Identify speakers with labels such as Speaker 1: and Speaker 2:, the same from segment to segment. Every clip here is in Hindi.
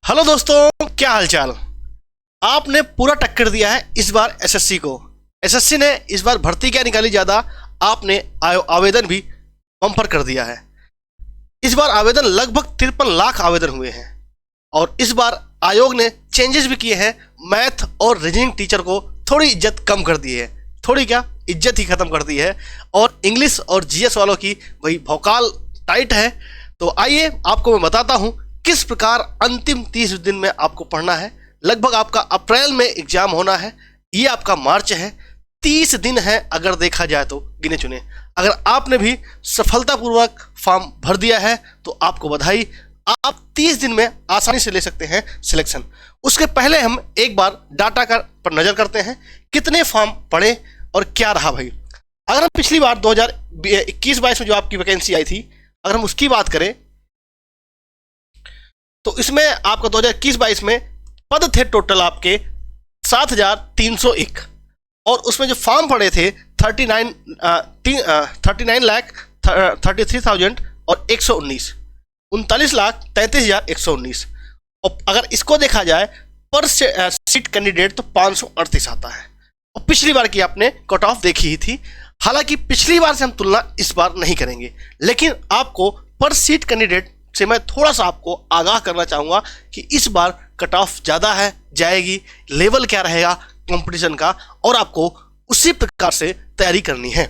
Speaker 1: हेलो दोस्तों, क्या हालचाल। आपने पूरा टक्कर दिया है इस बार एसएससी को। एसएससी ने इस बार भर्ती क्या निकाली ज़्यादा, आपने आवेदन भी बम्पर कर दिया है। इस बार आवेदन लगभग 53 लाख आवेदन हुए हैं और इस बार आयोग ने चेंजेस भी किए हैं। मैथ और रीजनिंग टीचर को थोड़ी इज्जत कम कर दी है, थोड़ी क्या इज्जत ही खत्म कर दी है। और इंग्लिश और जीएस वालों की वही भौकाल टाइट है। तो आइए आपको मैं बताता हूँ किस प्रकार अंतिम 30 दिन में आपको पढ़ना है। लगभग आपका अप्रैल में एग्जाम होना है, ये आपका मार्च है, 30 दिन है अगर देखा जाए तो गिने चुने। अगर आपने भी सफलतापूर्वक फॉर्म भर दिया है तो आपको बधाई, आप 30 दिन में आसानी से ले सकते हैं सिलेक्शन। उसके पहले हम एक बार डाटा पर नजर करते हैं, कितने फॉर्म पड़े और क्या रहा भाई। अगर हम पिछली बार 2021-22 में जो आपकी वैकेंसी आई थी, अगर हम उसकी बात करें तो इसमें आपका 2021-22 में पद थे टोटल आपके 7,301 और उसमें जो फॉर्म पड़े थे 39,33,000 और 119, 39,33,119। और अगर इसको देखा जाए पर सीट कैंडिडेट तो 538 आता है। और पिछली बार की आपने कट ऑफ देखी ही थी। हालांकि पिछली बार से हम तुलना इस बार नहीं करेंगे, लेकिन आपको पर सीट कैंडिडेट से मैं थोड़ा सा आपको आगाह करना चाहूँगा कि इस बार कट ऑफ ज़्यादा है जाएगी, लेवल क्या रहेगा कंपटीशन का, और आपको उसी प्रकार से तैयारी करनी है।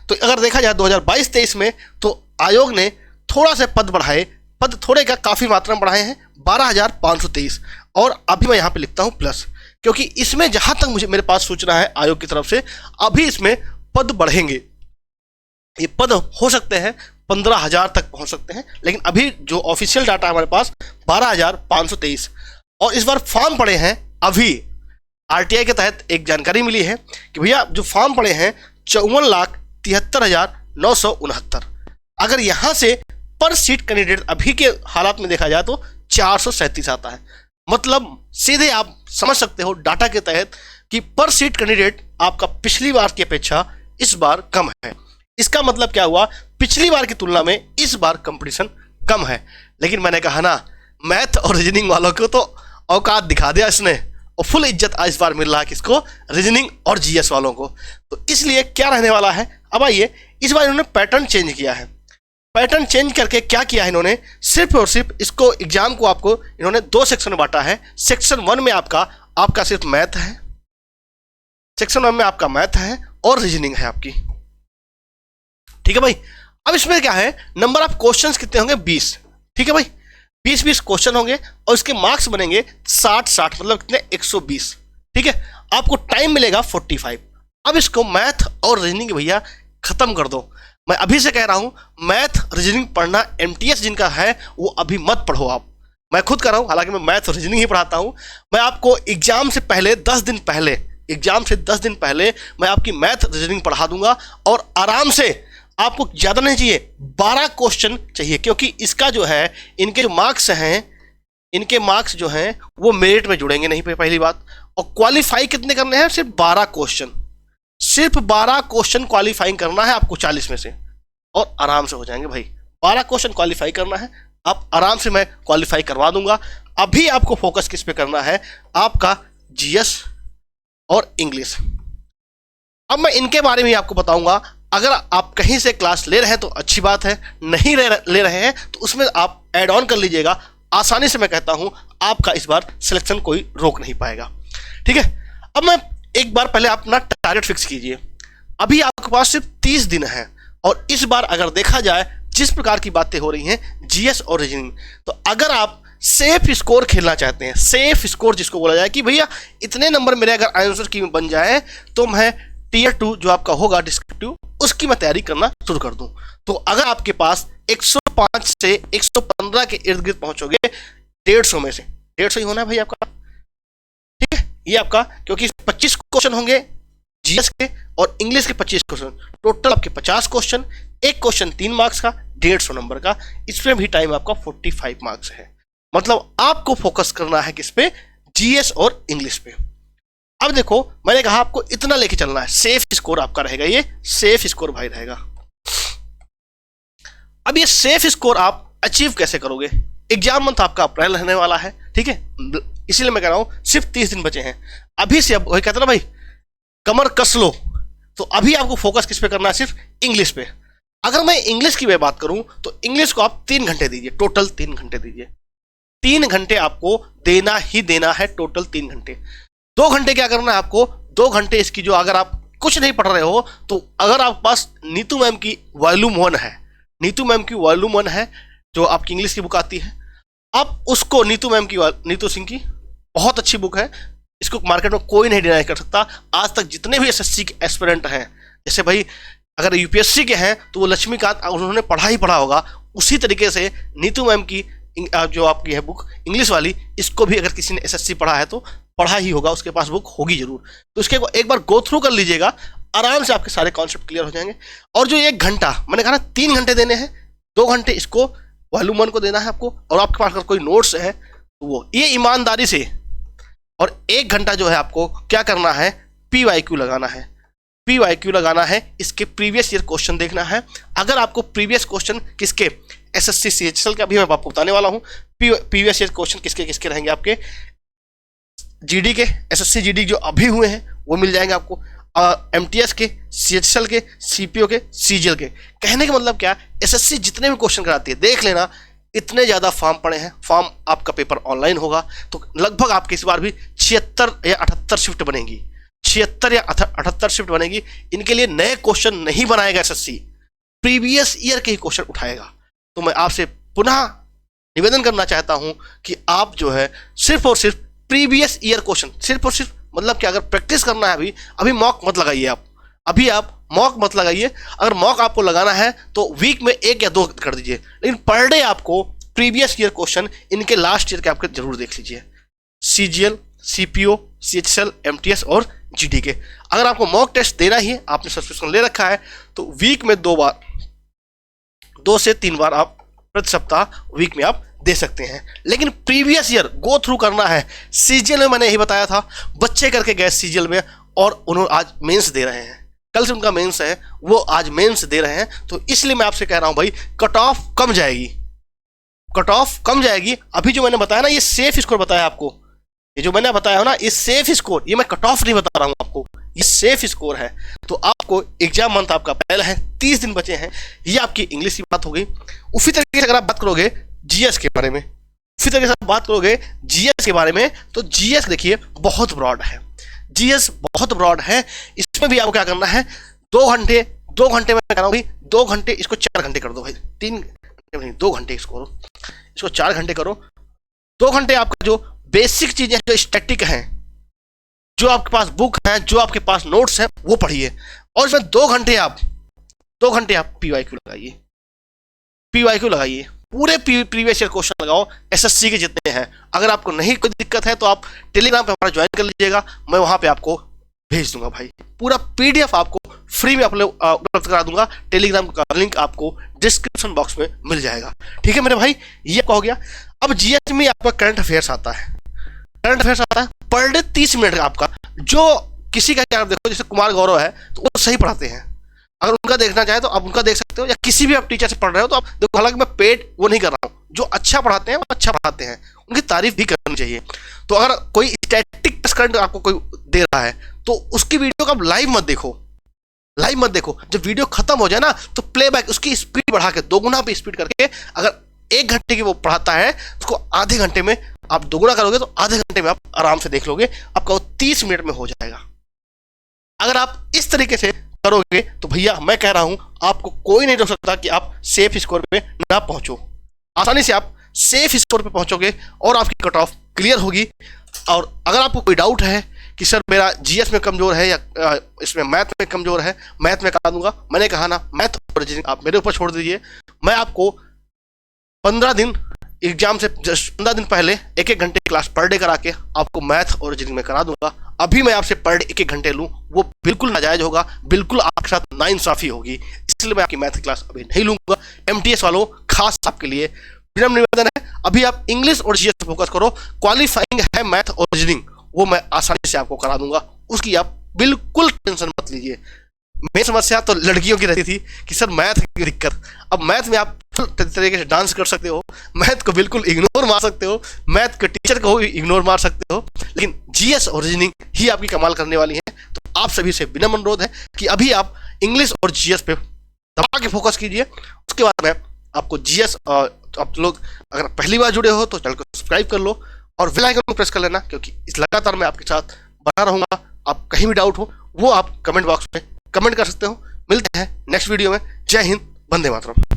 Speaker 1: तो अगर देखा जाए 2022-23 में तो आयोग ने थोड़ा से पद बढ़ाए, पद थोड़े का काफ़ी मात्रा में बढ़ाए हैं, 12,523। और अभी मैं यहाँ पे लिखता हूँ प्लस, क्योंकि इसमें जहाँ तक मेरे पास सूचना है आयोग की तरफ से, अभी इसमें पद बढ़ेंगे। ये पद हो सकते हैं 15,000 तक पहुंच सकते हैं, लेकिन अभी जो ऑफिशियल डाटा हमारे पास 12,523। और इस बार फॉर्म पड़े हैं, अभी आरटीआई के तहत एक जानकारी मिली है कि भैया जो फॉर्म पड़े हैं 54,73,969। अगर यहाँ से पर सीट कैंडिडेट अभी के हालात में देखा जाए तो 437 आता है। मतलब सीधे आप समझ सकते हो डाटा के तहत कि पर सीट कैंडिडेट आपका पिछली बार की अपेक्षा इस बार कम है। इसका मतलब क्या हुआ, पिछली बार की तुलना में इस बार कंपटीशन कम है। लेकिन मैंने कहा ना, मैथ और रीजनिंग वालों को तो औकात दिखा दिया इसने, और फुल इज्जत इस बार मिल रहा है किसको, रीजनिंग और जीएस वालों को। तो इसलिए क्या रहने वाला है, अब आइए, इस बार इन्होंने पैटर्न चेंज किया है। पैटर्न चेंज करके क्या किया है इन्होंने, सिर्फ और सिर्फ इसको एग्जाम को आपको इन्होंने 2 सेक्शन में बांटा है। सेक्शन 1 में आपका सिर्फ मैथ है, सेक्शन 1 में आपका मैथ है और रीजनिंग है आपकी, ठीक है भाई। अब इसमें क्या है, नंबर ऑफ क्वेश्चंस कितने होंगे, 20, ठीक है भाई। 20 क्वेश्चन होंगे और इसके मार्क्स बनेंगे 60, मतलब कितने, 120, ठीक है। आपको टाइम मिलेगा 45। अब इसको मैथ और रीजनिंग भैया खत्म कर दो। मैं अभी से कह रहा हूं, मैथ रीजनिंग पढ़ना एमटीएस जिनका है वो अभी मत पढ़ो आप। मैं खुद कर रहा हूं, हालांकि मैं मैथ और रीजनिंग ही पढ़ाता हूं। मैं आपको एग्जाम से पहले 10 दिन पहले, एग्जाम से 10 दिन पहले मैं आपकी मैथ रीजनिंग पढ़ा दूंगा। और आराम से, आपको ज़्यादा नहीं चाहिए, 12 क्वेश्चन चाहिए, क्योंकि इसका जो है, इनके जो मार्क्स हैं, इनके मार्क्स जो हैं वो मेरिट में जुड़ेंगे नहीं, पहली बात। और क्वालिफाई कितने करने हैं, सिर्फ 12 क्वेश्चन, सिर्फ 12 क्वेश्चन क्वालिफाइंग करना है आपको 40 में से, और आराम से हो जाएंगे भाई। 12 क्वेश्चन क्वालिफाई करना है, आप आराम से मैं क्वालिफाई करवा दूंगा। अभी आपको फोकस किस पे करना है, आपका जीएस और इंग्लिश। अब मैं इनके बारे में आपको बताऊंगा। अगर आप कहीं से क्लास ले रहे हैं तो अच्छी बात है, नहीं ले रहे हैं तो उसमें आप ऐड ऑन कर लीजिएगा। आसानी से मैं कहता हूं आपका इस बार सिलेक्शन कोई रोक नहीं पाएगा, ठीक है। अब मैं एक बार पहले अपना टारगेट फिक्स कीजिए। अभी आपके पास सिर्फ 30 दिन है और इस बार अगर देखा जाए जिस प्रकार की बातें हो रही हैं जीएस और रीजनिंग, तो अगर आप सेफ स्कोर खेलना चाहते हैं, सेफ स्कोर जिसको बोला जाए कि भैया इतने नंबर मेरे अगर आंसर की बन जाए तो मैं टियर 2 जो आपका होगा डिस्क्रिप्टिव, उसकी मैं तैयारी करना शुरू कर दूं। तो अगर आपके पास 105 से 115 के इर्द गिर्द पहुंचोगे, 150 में से 150 ही होना है भाई आपका, ठीक है। ये आपका, क्योंकि 25 क्वेश्चन होंगे जीएस के और इंग्लिश के 25 क्वेश्चन, टोटल आपके 50 क्वेश्चन, एक क्वेश्चन 3 मार्क्स का, 150 नंबर का। इसमें भी टाइम आपका 45 मार्क्स है। मतलब आपको फोकस करना है किस पे, जीएस और इंग्लिश पे। अब देखो, मैंने कहा आपको इतना लेके चलना है, सेफ स्कोर आपका रहेगा, ये सेफ स्कोर भाई रहेगा। अब ये सेफ स्कोर आप अचीव कैसे करोगे, एग्जाम मंथ आपका अप्रैल रहने वाला है, ठीक है, इसीलिए मैं कह रहा हूं सिर्फ 30 दिन बचे हैं अभी से। अब वही कहते ना भाई, कमर कस लो, तो अभी आपको फोकस किस पे करना है, सिर्फ इंग्लिश पे। अगर मैं इंग्लिश की बात करूं तो इंग्लिश को आप 3 घंटे दीजिए, टोटल 3 घंटे दीजिए। 3 घंटे आपको देना ही देना है, टोटल 3 घंटे। 2 घंटे क्या करना है आपको, 2 घंटे इसकी जो, अगर आप कुछ नहीं पढ़ रहे हो तो अगर आपके पास नीतू मैम की वॉल्यूम 1 है, नीतू मैम की वॉल्यूम 1 है जो आपकी इंग्लिश की बुक आती है, आप उसको नीतू मैम की, नीतू सिंह की बहुत अच्छी बुक है, इसको मार्केट में कोई नहीं डिनाई कर सकता। आज तक जितने भी एसएससी के एस्पिरेंट हैं, जैसे भाई अगर यूपीएससी के हैं तो वो लक्ष्मीकांत उन्होंने पढ़ा ही पढ़ा होगा, उसी तरीके से नीतू मैम की जो आपकी है बुक इंग्लिश वाली, इसको भी अगर किसी ने एसएससी पढ़ा है तो पढ़ा ही होगा, उसके पास बुक होगी जरूर। तो इसके एक बार गो थ्रू कर लीजिएगा, आराम से आपके सारे कॉन्सेप्ट क्लियर हो जाएंगे। और जो 1 घंटा मैंने कहा ना 3 घंटे देने हैं, 2 घंटे इसको वॉल्यूम 1 को देना है आपको, और आपके पास अगर कोई नोट्स है तो वो ये ईमानदारी से, और 1 घंटा जो है आपको क्या करना है, PYQ लगाना है, PYQ लगाना है, इसके प्रीवियस ईयर क्वेश्चन देखना है। अगर आपको प्रीवियस क्वेश्चन किसके, SSC CHL का भी मैं आपको बताने वाला हूं, प्रीवियस ईयर क्वेश्चन किसके किसके रहेंगे आपके, GD के, SSC GD जो अभी हुए हैं वो मिल जाएंगे आपको, MTS के, CHL के, CPO के, CGL के। कहने का मतलब क्या, SSC जितने भी क्वेश्चन कराती है देख लेना, इतने ज़्यादा फॉर्म पड़े हैं, फॉर्म आपका पेपर ऑनलाइन होगा तो लगभग आपकी इस बार भी 76 या 78 शिफ्ट बनेगी, 76 या 78 शिफ्ट बनेगी। इनके लिए नए क्वेश्चन नहीं बनाएगा SSC, प्रीवियस ईयर के ही क्वेश्चन उठाएगा। तो मैं आपसे पुनः निवेदन करना चाहता हूं कि आप जो है सिर्फ और सिर्फ प्रीवियस ईयर क्वेश्चन, सिर्फ और सिर्फ मतलब कि अगर प्रैक्टिस करना है अभी मॉक मत लगाइए आप, अभी आप मॉक मत लगाइए। अगर मॉक आपको लगाना है तो वीक में 1 या 2 कर दीजिए, लेकिन पर डे आपको प्रीवियस ईयर क्वेश्चन इनके लास्ट ईयर के आपके जरूर देख लीजिए, CGL, CPO, CHL, MTS और GD के। अगर आपको मॉक टेस्ट देना ही है, आपने सब्सक्रिप्शन ले रखा है, तो वीक में 2 बार, 2 से 3 बार आप प्रति सप्ताह वीक में आप दे सकते हैं। लेकिन प्रीवियस ईयर गो थ्रू करना है। CGL में मैंने यही बताया था, बच्चे करके गए CGL में और उन्होंने आज मेंस दे रहे हैं, कल से उनका मेंस है, वो आज मेंस दे रहे हैं। तो इसलिए मैं आपसे कह रहा हूं भाई, कट ऑफ कम जाएगी, कट ऑफ कम जाएगी। अभी जो मैंने बताया ना, ये सेफ स्कोर बताया आपको, ये जो मैंने बताया हो ना, ये सेफ स्कोर, ये मैं कट ऑफ नहीं बता रहा हूं आपको, ये सेफ स्कोर है। तो आपको एग्जाम मंथ आपका पहला है, 30 दिन बचे हैं। ये आपकी इंग्लिश की बात हो गई। उसी तरीके से अगर आप बात करोगे जीएस के बारे में, उसी तरीके से बात करोगे जीएस के बारे में, तो जीएस देखिए बहुत ब्रॉड है, जीएस बहुत ब्रॉड है। इसमें भी आपको क्या करना है, 2 घंटे, 2 घंटे में कह रहा हूं भाई, 2 घंटे इसको 4 घंटे कर दो भाई, 3 घंटे नहीं, 2 घंटे इसको करो, इसको 4 घंटे करो। 2 घंटे आपका जो बेसिक चीजें जो स्टैटिक हैं, जो आपके पास बुक है, जो आपके पास नोट्स हैं, वो पढ़िए। और इसमें 2 घंटे आप PYQ लगाइए, PYQ लगाइए, पूरे प्रीवियस ईयर क्वेश्चन लगाओ, SSC के जितने हैं। अगर आपको नहीं कोई दिक्कत है तो आप टेलीग्राम पे हमारा ज्वाइन कर लीजिएगा, मैं वहां पे आपको भेज दूंगा भाई, पूरा PDF आपको फ्री में उपलब्ध करा दूंगा। टेलीग्राम का लिंक आपको डिस्क्रिप्शन बॉक्स में मिल जाएगा, ठीक है मेरे भाई। ये आपका हो गया। अब जीएस में आपका करंट अफेयर्स आता है, करंट अफेयर्स आता है पर डे 30 मिनट का आपका। जो किसी का क्या देखो, जैसे कुमार गौरव है तो वो सही पढ़ाते हैं, अगर उनका देखना चाहे तो आप उनका देख सकते हो, या किसी भी आप टीचर से पढ़ रहे हो तो आप देखो। हालांकि मैं पेड वो नहीं कर रहा हूँ, जो अच्छा पढ़ाते हैं वो अच्छा पढ़ाते हैं, उनकी तारीफ भी करनी चाहिए। तो अगर कोई स्टैटिक करंट आपको कोई दे रहा है तो उसकी वीडियो को आप लाइव मत देखो, लाइव मत देखो। जब वीडियो खत्म हो जाए ना तो प्लेबैक उसकी स्पीड बढ़ा के 2 गुना पे स्पीड करके, अगर 1 घंटे की वो पढ़ाता है उसको आधे घंटे में आप 2 गुना करोगे तो आधे घंटे में आप आराम से देख लोगे, आपका वो 30 मिनट में हो जाएगा। अगर आप इस तरीके से करोगे तो भैया मैं कह रहा हूं आपको कोई नहीं रोक सकता कि आप सेफ स्कोर पे ना पहुंचो। आसानी से आप सेफ स्कोर पे पहुंचोगे और आपकी कट ऑफ क्लियर होगी। और अगर आपको कोई डाउट है कि सर मेरा जीएस में कमजोर है या इसमें मैथ में कमजोर है, मैथ में करा दूंगा। मैंने कहा ना, मैथ और रीजनिंग आप मेरे ऊपर छोड़ दीजिए, मैं आपको 15 दिन एग्जाम से 15 दिन पहले 1-1 घंटे क्लास पर डे करा के आपको मैथ और रीजनिंग में करा दूंगा। अभी मैं आपसे पर डे 1-1 घंटे लूँ वो बिल्कुल नाजायज होगा, बिल्कुल आपके साथ नाइंसाफी होगी, इसलिए मैं आपकी मैथ क्लास अभी नहीं लूंगा। MTS वालों खास आपके लिए विनम्र निवेदन है, अभी आप इंग्लिश और जीएस पर फोकस करो। क्वालिफाइंग है मैथ और रीजनिंग, वो मैं आसानी से आपको करा दूंगा, उसकी आप बिल्कुल टेंशन मत लीजिए, मेन समस्या तो लड़कियों की रहती थी कि सर मैथ की दिक्कत। अब मैथ में आप तरीके से डांस कर सकते हो, मैथ को बिल्कुल इग्नोर मार सकते हो, मैथ के टीचर को भी इग्नोर मार सकते हो, लेकिन जीएस और रीजनिंग ही आपकी कमाल करने वाली है। तो आप सभी से विनम्र अनुरोध है कि अभी आप इंग्लिश और जीएस पे दबा के फोकस कीजिए। उसके बाद में आपको जीएस, आप लोग अगर पहली बार जुड़े हो तो चैनल को सब्सक्राइब कर लो और बेल आइकन को प्रेस कर लेना, क्योंकि इस लगातार मैं आपके साथ बना रहूंगा। आप कहीं भी डाउट हो वो आप कमेंट बॉक्स में कमेंट कर सकते हो। मिलते हैं नेक्स्ट वीडियो में। जय हिंद, वंदे मातरम।